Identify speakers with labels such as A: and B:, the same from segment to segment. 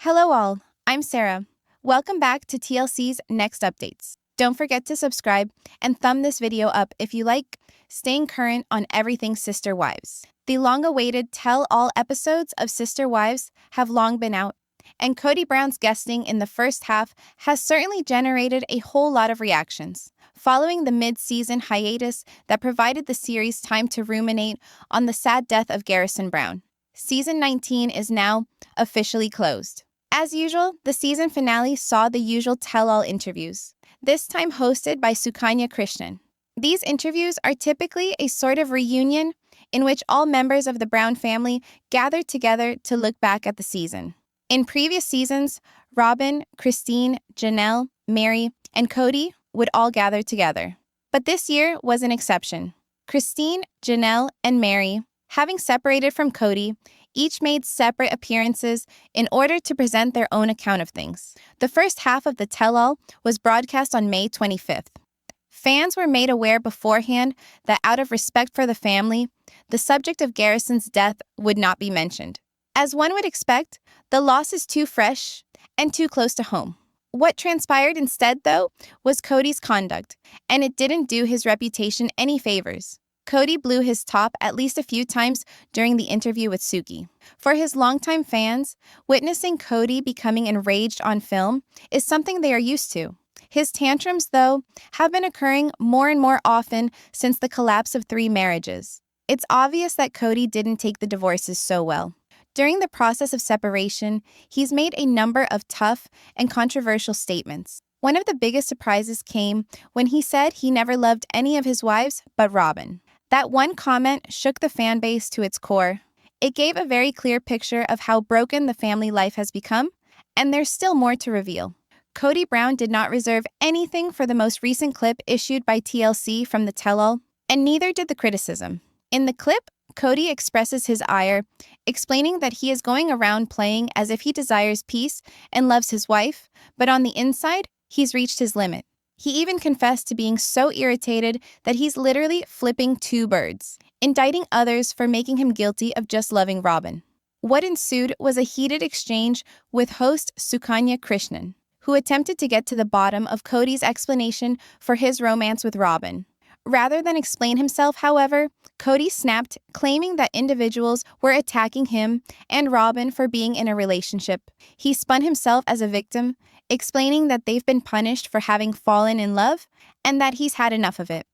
A: Hello all, I'm Sarah. Welcome back to TLC's Next Updates. Don't forget to subscribe and thumb this video up if you like staying current on everything Sister Wives. The long-awaited tell-all episodes of Sister Wives have long been out, and Kody Brown's guesting in the first half has certainly generated a whole lot of reactions. Following the mid-season hiatus that provided the series time to ruminate on the sad death of Garrison Brown, Season 19 is now officially closed. As usual, the season finale saw the usual tell-all interviews, this time hosted by Sukanya Krishnan. These interviews are typically a sort of reunion in which all members of the Brown family gather together to look back at the season. In previous seasons, Robyn, Christine, Janelle, Meri, and Kody would all gather together. But this year was an exception. Christine, Janelle, and Meri, having separated from Kody, each made separate appearances in order to present their own account of things. The first half of the tell-all was broadcast on May 25th. Fans were made aware beforehand that out of respect for the family, the subject of Garrison's death would not be mentioned. As one would expect, the loss is too fresh and too close to home. What transpired instead, though, was Kody's conduct, and it didn't do his reputation any favors. Kody blew his top at least a few times during the interview with Suki. For his longtime fans, witnessing Kody becoming enraged on film is something they are used to. His tantrums, though, have been occurring more and more often since the collapse of 3 marriages. It's obvious that Kody didn't take the divorces so well. During the process of separation, he's made a number of tough and controversial statements. One of the biggest surprises came when he said he never loved any of his wives but Robyn. That one comment shook the fan base to its core. It gave a very clear picture of how broken the family life has become, and there's still more to reveal. Kody Brown did not reserve anything for the most recent clip issued by TLC from the tell-all, and neither did the criticism. In the clip, Kody expresses his ire, explaining that he is going around playing as if he desires peace and loves his wife, but on the inside, he's reached his limit. He even confessed to being so irritated that he's literally flipping 2 birds, indicting others for making him guilty of just loving Robyn. What ensued was a heated exchange with host Sukanya Krishnan, who attempted to get to the bottom of Kody's explanation for his romance with Robyn. Rather than explain himself, however, Kody snapped, claiming that individuals were attacking him and Robyn for being in a relationship. He spun himself as a victim, explaining that they've been punished for having fallen in love and that he's had enough of it.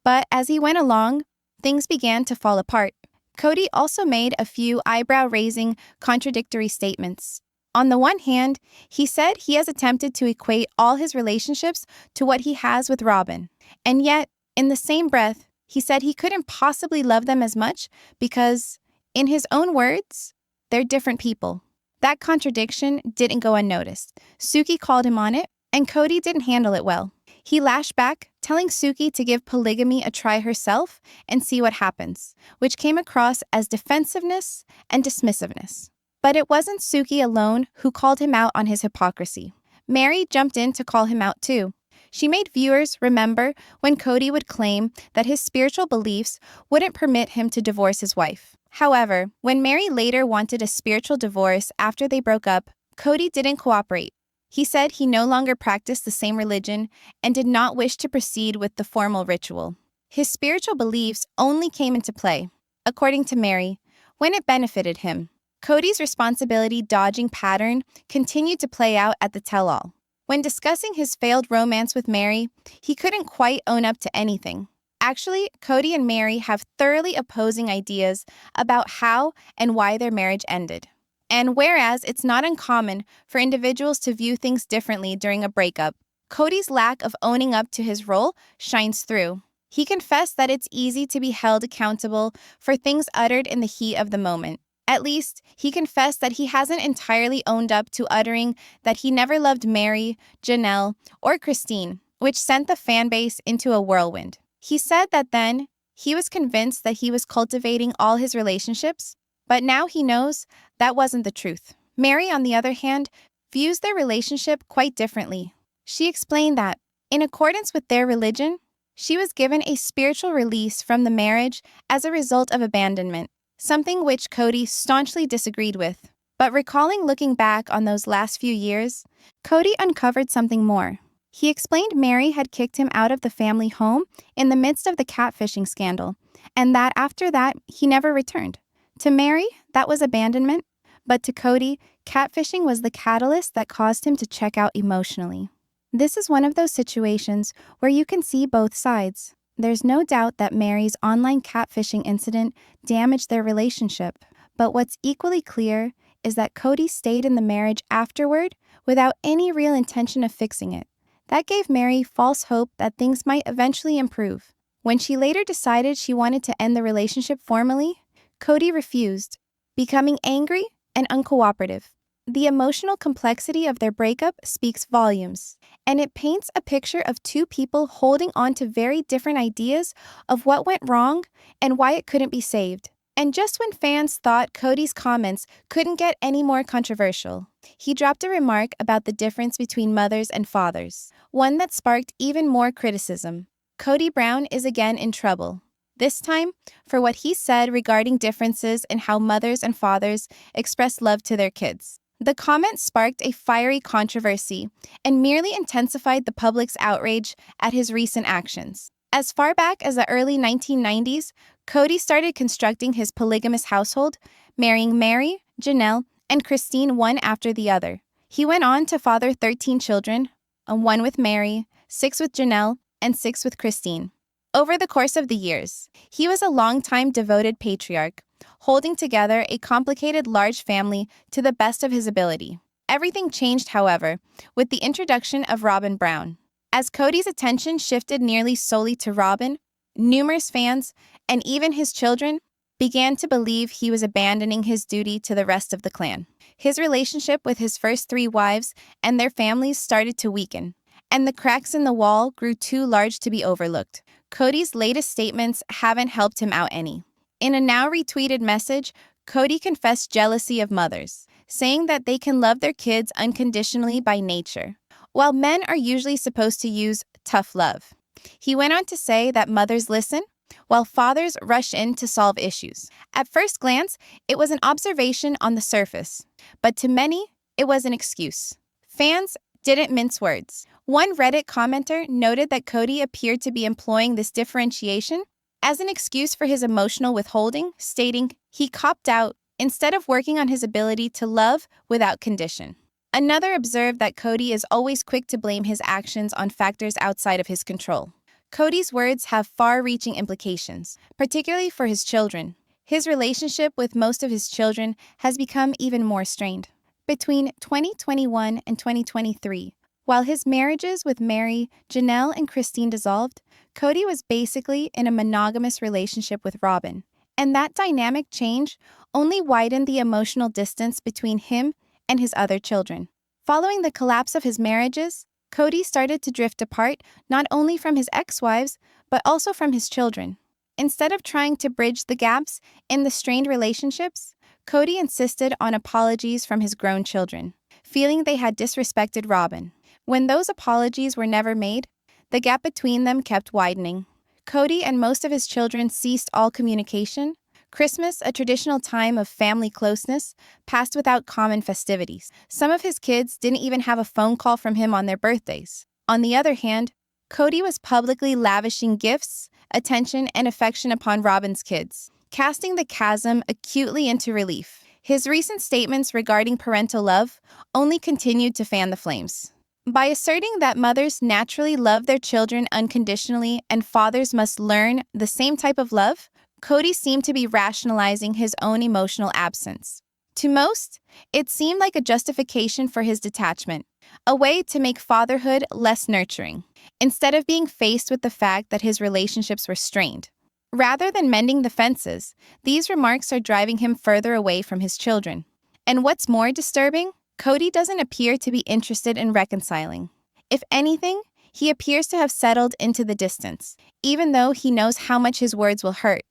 A: But as he went along, things began to fall apart. Kody also made a few eyebrow-raising, contradictory statements. On the one hand, he said he has attempted to equate all his relationships to what he has with Robyn, and yet, in the same breath, he said he couldn't possibly love them as much because, in his own words, they're different people. That contradiction didn't go unnoticed. Suki called him on it, and Kody didn't handle it well. He lashed back, telling Suki to give polygamy a try herself and see what happens, which came across as defensiveness and dismissiveness. But it wasn't Suki alone who called him out on his hypocrisy. Meri jumped in to call him out too. She made viewers remember when Kody would claim that his spiritual beliefs wouldn't permit him to divorce his wife. However, when Meri later wanted a spiritual divorce after they broke up, Kody didn't cooperate. He said he no longer practiced the same religion and did not wish to proceed with the formal ritual. His spiritual beliefs only came into play, according to Meri, when it benefited him. Kody's responsibility-dodging pattern continued to play out at the tell-all. When discussing his failed romance with Meri, he couldn't quite own up to anything. Actually, Kody and Meri have thoroughly opposing ideas about how and why their marriage ended. And whereas it's not uncommon for individuals to view things differently during a breakup, Kody's lack of owning up to his role shines through. He confessed that it's easy to be held accountable for things uttered in the heat of the moment. At least, he confessed that he hasn't entirely owned up to uttering that he never loved Meri, Janelle, or Christine, which sent the fan base into a whirlwind. He said that then, he was convinced that he was cultivating all his relationships, but now he knows that wasn't the truth. Meri, on the other hand, views their relationship quite differently. She explained that, in accordance with their religion, she was given a spiritual release from the marriage as a result of abandonment, something which Kody staunchly disagreed with. But recalling looking back on those last few years, Kody uncovered something more. He explained Meri had kicked him out of the family home in the midst of the catfishing scandal, and that after that, he never returned. To Meri, that was abandonment, but to Kody, catfishing was the catalyst that caused him to check out emotionally. This is one of those situations where you can see both sides. There's no doubt that Meri's online catfishing incident damaged their relationship, but what's equally clear is that Kody stayed in the marriage afterward without any real intention of fixing it. That gave Meri false hope that things might eventually improve. When she later decided she wanted to end the relationship formally, Kody refused, becoming angry and uncooperative. The emotional complexity of their breakup speaks volumes, and it paints a picture of two people holding on to very different ideas of what went wrong and why it couldn't be saved. And just when fans thought Kody's comments couldn't get any more controversial, he dropped a remark about the difference between mothers and fathers, one that sparked even more criticism. Kody Brown is again in trouble, this time for what he said regarding differences in how mothers and fathers express love to their kids. The comment sparked a fiery controversy and merely intensified the public's outrage at his recent actions. As far back as the early 1990s, Kody started constructing his polygamous household, marrying Meri, Janelle, and Christine one after the other. He went on to father 13 children, 1 with Meri, 6 with Janelle, and 6 with Christine. Over the course of the years, he was a longtime devoted patriarch, holding together a complicated large family to the best of his ability. Everything changed, however, with the introduction of Robyn Brown. As Kody's attention shifted nearly solely to Robyn, numerous fans, and even his children, began to believe he was abandoning his duty to the rest of the clan. His relationship with his first 3 wives and their families started to weaken, and the cracks in the wall grew too large to be overlooked. Kody's latest statements haven't helped him out any. In a now retweeted message, Kody confessed jealousy of mothers, saying that they can love their kids unconditionally by nature, while men are usually supposed to use tough love. He went on to say that mothers listen, while fathers rush in to solve issues. At first glance, it was an observation on the surface, but to many, it was an excuse. Fans didn't mince words. One Reddit commenter noted that Kody appeared to be employing this differentiation as an excuse for his emotional withholding, stating he copped out instead of working on his ability to love without condition. Another observed that Kody is always quick to blame his actions on factors outside of his control. Kody's words have far-reaching implications, particularly for his children. His relationship with most of his children has become even more strained. Between 2021 and 2023, while his marriages with Meri, Janelle, and Christine dissolved, Kody was basically in a monogamous relationship with Robyn. And that dynamic change only widened the emotional distance between him and his other children. Following the collapse of his marriages, Kody started to drift apart not only from his ex-wives, but also from his children. Instead of trying to bridge the gaps in the strained relationships, Kody insisted on apologies from his grown children, feeling they had disrespected Robyn. When those apologies were never made, the gap between them kept widening. Kody and most of his children ceased all communication. Christmas, a traditional time of family closeness, passed without common festivities. Some of his kids didn't even have a phone call from him on their birthdays. On the other hand, Kody was publicly lavishing gifts, attention, and affection upon Robyn's kids, casting the chasm acutely into relief. His recent statements regarding parental love only continued to fan the flames. By asserting that mothers naturally love their children unconditionally and fathers must learn the same type of love, Kody seemed to be rationalizing his own emotional absence. To most, it seemed like a justification for his detachment, a way to make fatherhood less nurturing, instead of being faced with the fact that his relationships were strained. Rather than mending the fences, these remarks are driving him further away from his children. And what's more disturbing, Kody doesn't appear to be interested in reconciling. If anything, he appears to have settled into the distance, even though he knows how much his words will hurt.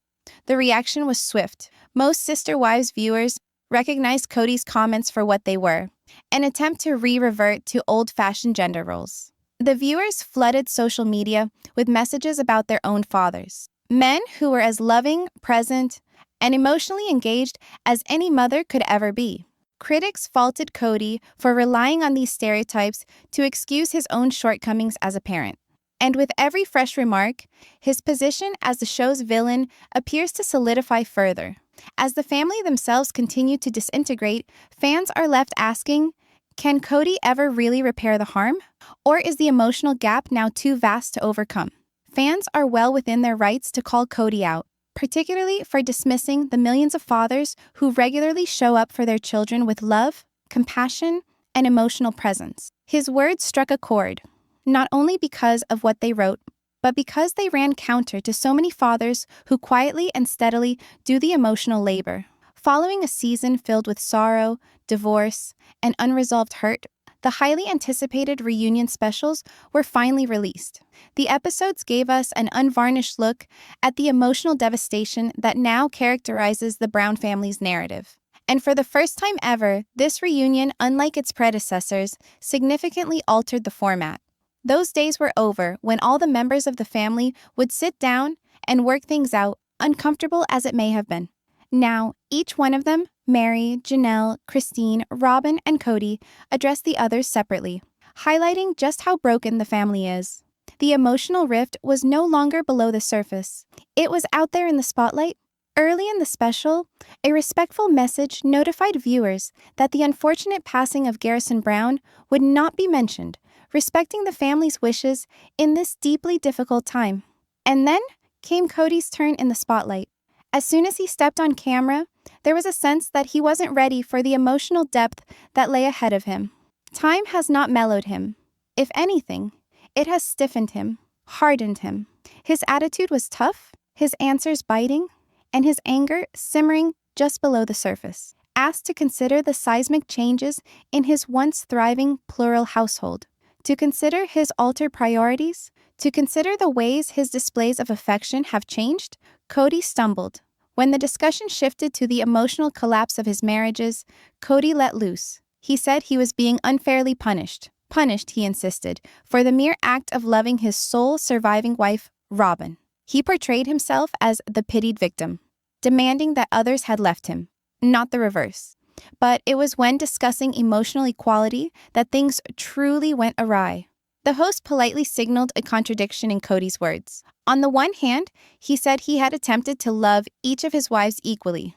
A: The reaction was swift. Most Sister Wives viewers recognized Kody's comments for what they were, an attempt to revert to old-fashioned gender roles. The viewers flooded social media with messages about their own fathers, men who were as loving, present, and emotionally engaged as any mother could ever be. Critics faulted Kody for relying on these stereotypes to excuse his own shortcomings as a parent. And with every fresh remark, his position as the show's villain appears to solidify further. As the family themselves continue to disintegrate, fans are left asking, can Kody ever really repair the harm? Or is the emotional gap now too vast to overcome? Fans are well within their rights to call Kody out, particularly for dismissing the millions of fathers who regularly show up for their children with love, compassion, and emotional presence. His words struck a chord, not only because of what they wrote, but because they ran counter to so many fathers who quietly and steadily do the emotional labor. Following a season filled with sorrow, divorce, and unresolved hurt, the highly anticipated reunion specials were finally released. The episodes gave us an unvarnished look at the emotional devastation that now characterizes the Brown family's narrative. And for the first time ever, this reunion, unlike its predecessors, significantly altered the format. Those days were over when all the members of the family would sit down and work things out, uncomfortable as it may have been. Now, each one of them, Meri, Janelle, Christine, Robyn, and Kody, addressed the others separately, highlighting just how broken the family is. The emotional rift was no longer below the surface. It was out there in the spotlight. Early in the special, a respectful message notified viewers that the unfortunate passing of Garrison Brown would not be mentioned, respecting the family's wishes in this deeply difficult time. And then came Kody's turn in the spotlight. As soon as he stepped on camera, there was a sense that he wasn't ready for the emotional depth that lay ahead of him. Time has not mellowed him. If anything, it has stiffened him, hardened him. His attitude was tough, his answers biting, and his anger simmering just below the surface. Asked to consider the seismic changes in his once thriving plural household, to consider his altered priorities, to consider the ways his displays of affection have changed, Kody stumbled. When the discussion shifted to the emotional collapse of his marriages, Kody let loose. He said he was being unfairly punished. Punished, he insisted, for the mere act of loving his sole surviving wife, Robyn. He portrayed himself as the pitied victim, demanding that others had left him, not the reverse. But it was when discussing emotional equality that things truly went awry. The host politely signaled a contradiction in Kody's words. On the one hand, he said he had attempted to love each of his wives equally.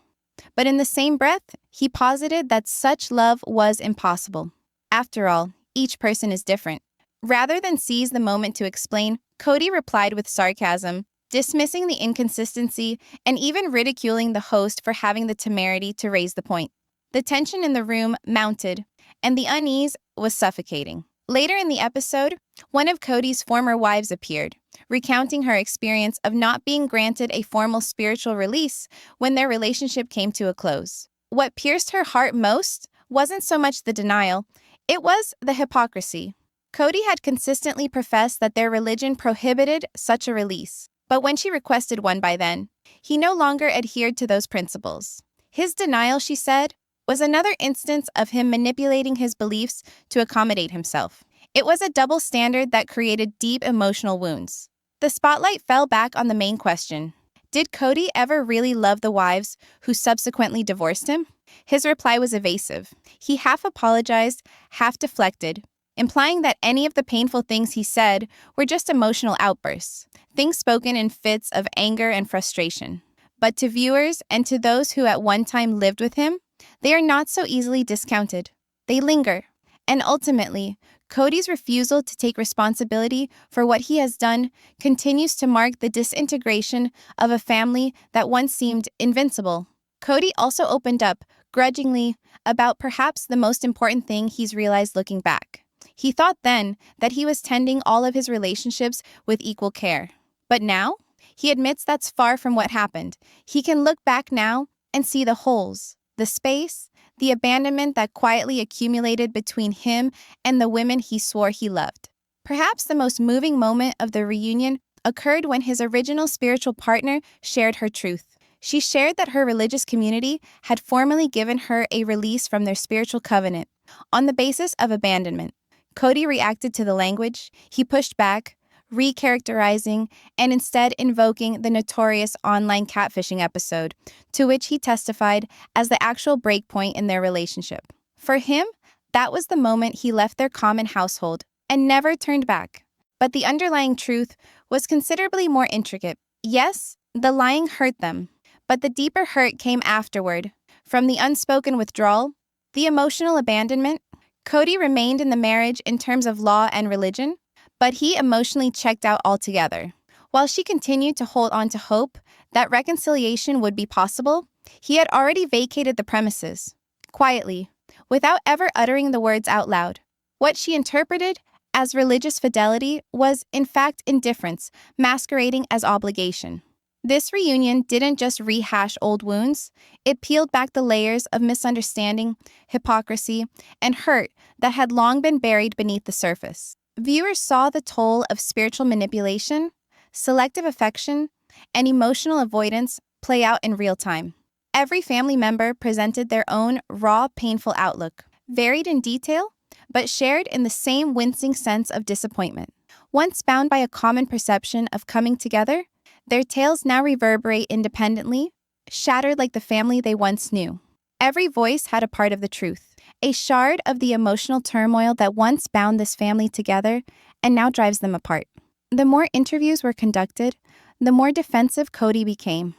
A: But in the same breath, he posited that such love was impossible. After all, each person is different. Rather than seize the moment to explain, Kody replied with sarcasm, dismissing the inconsistency and even ridiculing the host for having the temerity to raise the point. The tension in the room mounted, and the unease was suffocating. Later in the episode, one of Kody's former wives appeared, recounting her experience of not being granted a formal spiritual release when their relationship came to a close. What pierced her heart most wasn't so much the denial, it was the hypocrisy. Kody had consistently professed that their religion prohibited such a release, but when she requested one by then, he no longer adhered to those principles. His denial, she said, was another instance of him manipulating his beliefs to accommodate himself. It was a double standard that created deep emotional wounds. The spotlight fell back on the main question. Did Kody ever really love the wives who subsequently divorced him? His reply was evasive. He half apologized, half deflected, implying that any of the painful things he said were just emotional outbursts, things spoken in fits of anger and frustration. But to viewers and to those who at one time lived with him, they are not so easily discounted. They linger. And ultimately, Kody's refusal to take responsibility for what he has done continues to mark the disintegration of a family that once seemed invincible. Kody also opened up, grudgingly, about perhaps the most important thing he's realized looking back. He thought then that he was tending all of his relationships with equal care. But now, he admits that's far from what happened. He can look back now and see the holes, the space, the abandonment that quietly accumulated between him and the women he swore he loved. Perhaps the most moving moment of the reunion occurred when his original spiritual partner shared her truth. She shared that her religious community had formally given her a release from their spiritual covenant on the basis of abandonment. Kody reacted to the language. He pushed back, recharacterizing, and instead invoking the notorious online catfishing episode, to which he testified as the actual breakpoint in their relationship. For him, that was the moment he left their common household and never turned back. But the underlying truth was considerably more intricate. Yes, the lying hurt them, but the deeper hurt came afterward. From the unspoken withdrawal, the emotional abandonment, Kody remained in the marriage in terms of law and religion, but he emotionally checked out altogether. While she continued to hold on to hope that reconciliation would be possible, he had already vacated the premises, quietly, without ever uttering the words out loud. What she interpreted as religious fidelity was, in fact, indifference, masquerading as obligation. This reunion didn't just rehash old wounds, it peeled back the layers of misunderstanding, hypocrisy, and hurt that had long been buried beneath the surface. Viewers saw the toll of spiritual manipulation, selective affection, and emotional avoidance play out in real time. Every family member presented their own raw, painful outlook, varied in detail, but shared in the same wincing sense of disappointment. Once bound by a common perception of coming together, their tales now reverberate independently, shattered like the family they once knew. Every voice had a part of the truth, a shard of the emotional turmoil that once bound this family together and now drives them apart. The more interviews were conducted, the more defensive Kody became.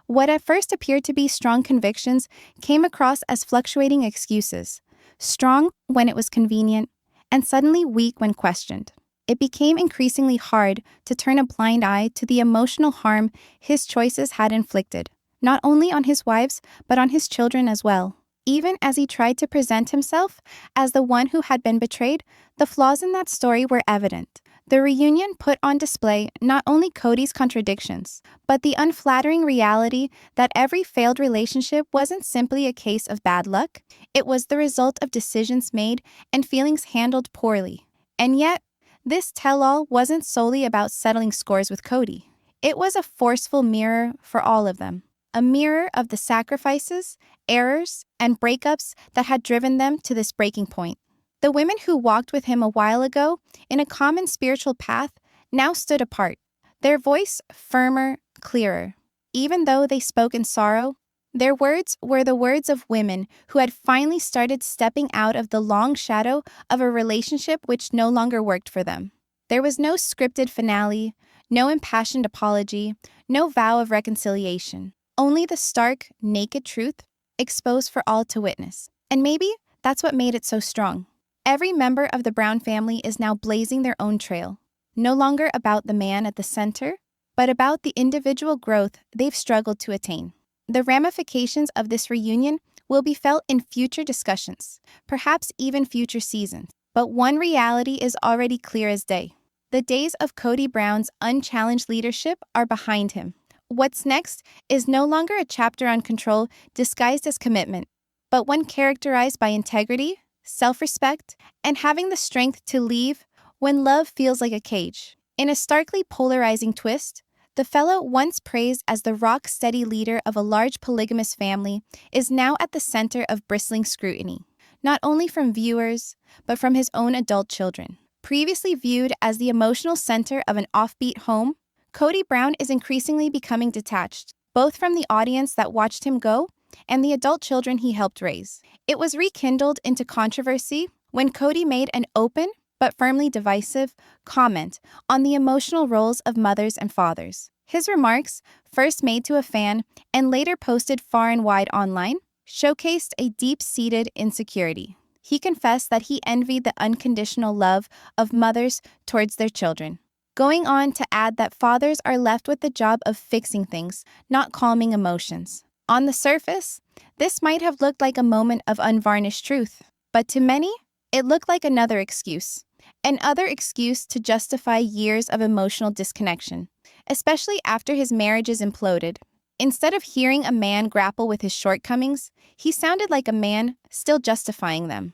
A: What at first appeared to be strong convictions came across as fluctuating excuses, strong when it was convenient, and suddenly weak when questioned. It became increasingly hard to turn a blind eye to the emotional harm his choices had inflicted, not only on his wives, but on his children as well. Even as he tried to present himself as the one who had been betrayed, the flaws in that story were evident. The reunion put on display not only Kody's contradictions, but the unflattering reality that every failed relationship wasn't simply a case of bad luck, it was the result of decisions made and feelings handled poorly. And yet, this tell-all wasn't solely about settling scores with Kody. It was a forceful mirror for all of them, a mirror of the sacrifices, errors, and breakups that had driven them to this breaking point. The women who walked with him a while ago in a common spiritual path now stood apart, their voice firmer, clearer. Even though they spoke in sorrow, their words were the words of women who had finally started stepping out of the long shadow of a relationship which no longer worked for them. There was no scripted finale, no impassioned apology, no vow of reconciliation. Only the stark, naked truth, exposed for all to witness. And maybe that's what made it so strong. Every member of the Brown family is now blazing their own trail, no longer about the man at the center, but about the individual growth they've struggled to attain. The ramifications of this reunion will be felt in future discussions, perhaps even future seasons. But one reality is already clear as day. The days of Kody Brown's unchallenged leadership are behind him. What's next is no longer a chapter on control disguised as commitment, but one characterized by integrity, self-respect, and having the strength to leave when love feels like a cage. In a starkly polarizing twist, the fellow once praised as the rock-steady leader of a large polygamous family is now at the center of bristling scrutiny, not only from viewers, but from his own adult children. Previously viewed as the emotional center of an offbeat home, Kody Brown is increasingly becoming detached, both from the audience that watched him go and the adult children he helped raise. It was rekindled into controversy when Kody made an open, but firmly divisive, comment on the emotional roles of mothers and fathers. His remarks, first made to a fan and later posted far and wide online, showcased a deep-seated insecurity. He confessed that he envied the unconditional love of mothers towards their children, going on to add that fathers are left with the job of fixing things, not calming emotions. On the surface, this might have looked like a moment of unvarnished truth, but to many, it looked like another excuse. Another excuse to justify years of emotional disconnection, especially after his marriages imploded. Instead of hearing a man grapple with his shortcomings, he sounded like a man still justifying them.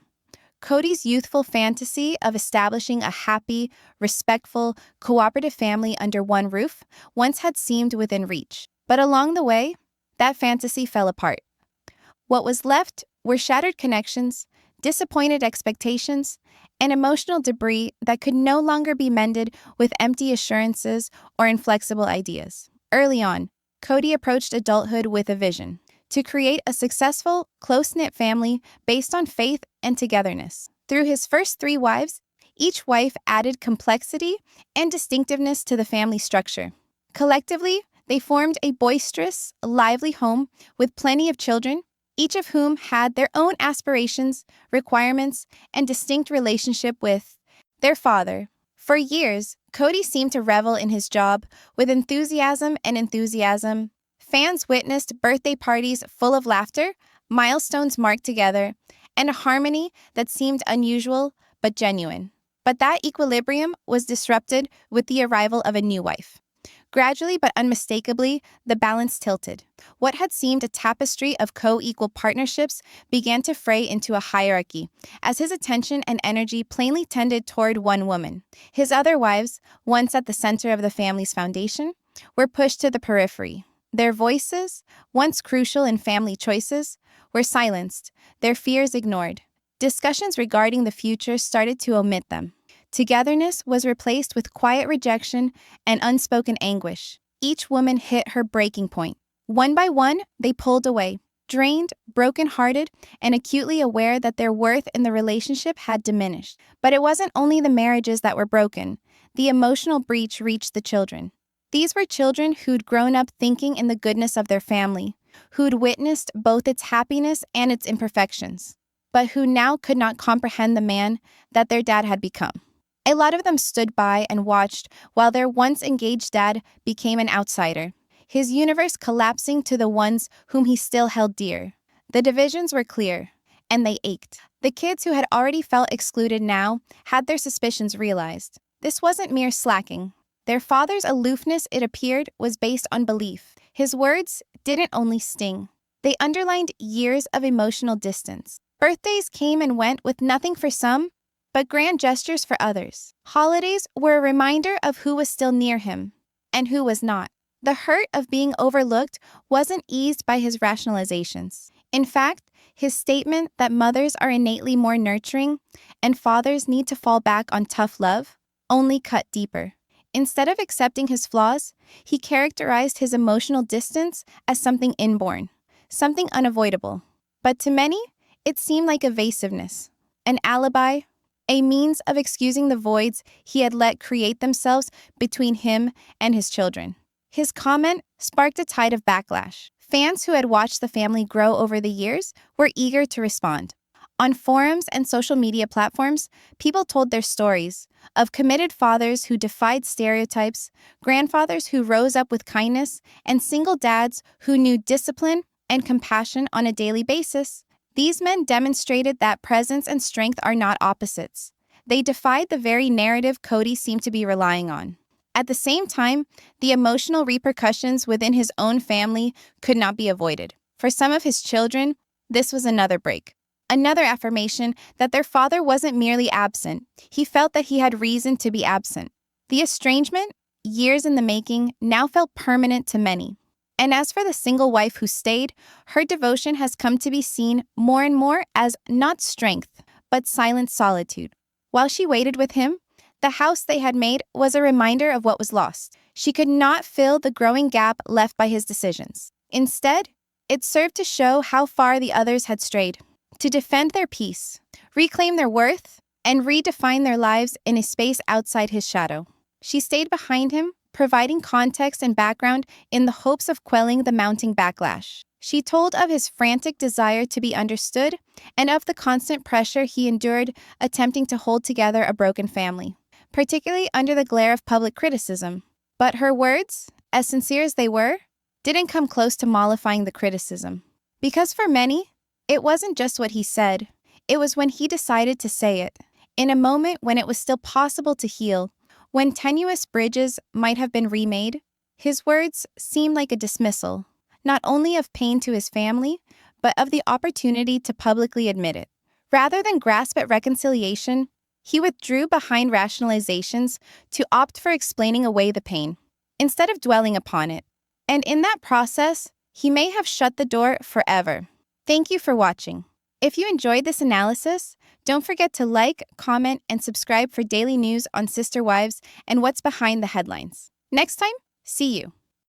A: Kody's youthful fantasy of establishing a happy, respectful, cooperative family under one roof once had seemed within reach. But along the way, that fantasy fell apart. What was left were shattered connections, disappointed expectations, and emotional debris that could no longer be mended with empty assurances or inflexible ideas. Early on, Kody approached adulthood with a vision: to create a successful, close-knit family based on faith and togetherness. Through his first 3 wives, each wife added complexity and distinctiveness to the family structure. Collectively, they formed a boisterous, lively home with plenty of children, each of whom had their own aspirations, requirements, and distinct relationship with their father. For years, Kody seemed to revel in his job with enthusiasm. Fans witnessed birthday parties full of laughter, milestones marked together, and a harmony that seemed unusual but genuine. But that equilibrium was disrupted with the arrival of a new wife. Gradually but unmistakably, the balance tilted. What had seemed a tapestry of co-equal partnerships began to fray into a hierarchy, as his attention and energy plainly tended toward one woman. His other wives, once at the center of the family's foundation, were pushed to the periphery. Their voices, once crucial in family choices, were silenced, their fears ignored. Discussions regarding the future started to omit them. Togetherness was replaced with quiet rejection and unspoken anguish. Each woman hit her breaking point. One by one, they pulled away, drained, broken-hearted, and acutely aware that their worth in the relationship had diminished. But it wasn't only the marriages that were broken. The emotional breach reached the children. These were children who'd grown up thinking in the goodness of their family, who'd witnessed both its happiness and its imperfections, but who now could not comprehend the man that their dad had become. A lot of them stood by and watched while their once engaged dad became an outsider, his universe collapsing to the ones whom he still held dear. The divisions were clear, and they ached. The kids who had already felt excluded now had their suspicions realized. This wasn't mere slacking. Their father's aloofness, it appeared, was based on belief. His words didn't only sting. They underlined years of emotional distance. Birthdays came and went with nothing for some, but grand gestures for others. Holidays were a reminder of who was still near him and who was not. The hurt of being overlooked wasn't eased by his rationalizations. In fact, his statement that mothers are innately more nurturing and fathers need to fall back on tough love only cut deeper. Instead of accepting his flaws, he characterized his emotional distance as something inborn, something unavoidable. But to many, it seemed like evasiveness, an alibi, a means of excusing the voids he had let create themselves between him and his children. His comment sparked a tide of backlash. Fans who had watched the family grow over the years were eager to respond. On forums and social media platforms, people told their stories of committed fathers who defied stereotypes, grandfathers who rose up with kindness, and single dads who knew discipline and compassion on a daily basis. These men demonstrated that presence and strength are not opposites. They defied the very narrative Kody seemed to be relying on. At the same time, the emotional repercussions within his own family could not be avoided. For some of his children, this was another break. Another affirmation that their father wasn't merely absent. He felt that he had reason to be absent. The estrangement, years in the making, now felt permanent to many. And as for the single wife who stayed, her devotion has come to be seen more and more as not strength, but silent solitude. While she waited with him, the house they had made was a reminder of what was lost. She could not fill the growing gap left by his decisions. Instead, it served to show how far the others had strayed, to defend their peace, reclaim their worth, and redefine their lives in a space outside his shadow. She stayed behind him, providing context and background in the hopes of quelling the mounting backlash. She told of his frantic desire to be understood and of the constant pressure he endured attempting to hold together a broken family, particularly under the glare of public criticism. But her words, as sincere as they were, didn't come close to mollifying the criticism. Because for many, it wasn't just what he said, it was when he decided to say it, in a moment when it was still possible to heal, when tenuous bridges might have been remade. His words seemed like a dismissal, not only of pain to his family, but of the opportunity to publicly admit it. Rather than grasp at reconciliation, he withdrew behind rationalizations to opt for explaining away the pain, instead of dwelling upon it. And in that process, he may have shut the door forever. Thank you for watching. If you enjoyed this analysis, don't forget to like, comment, and subscribe for daily news on sister wives and what's behind the headlines. Next time, see you.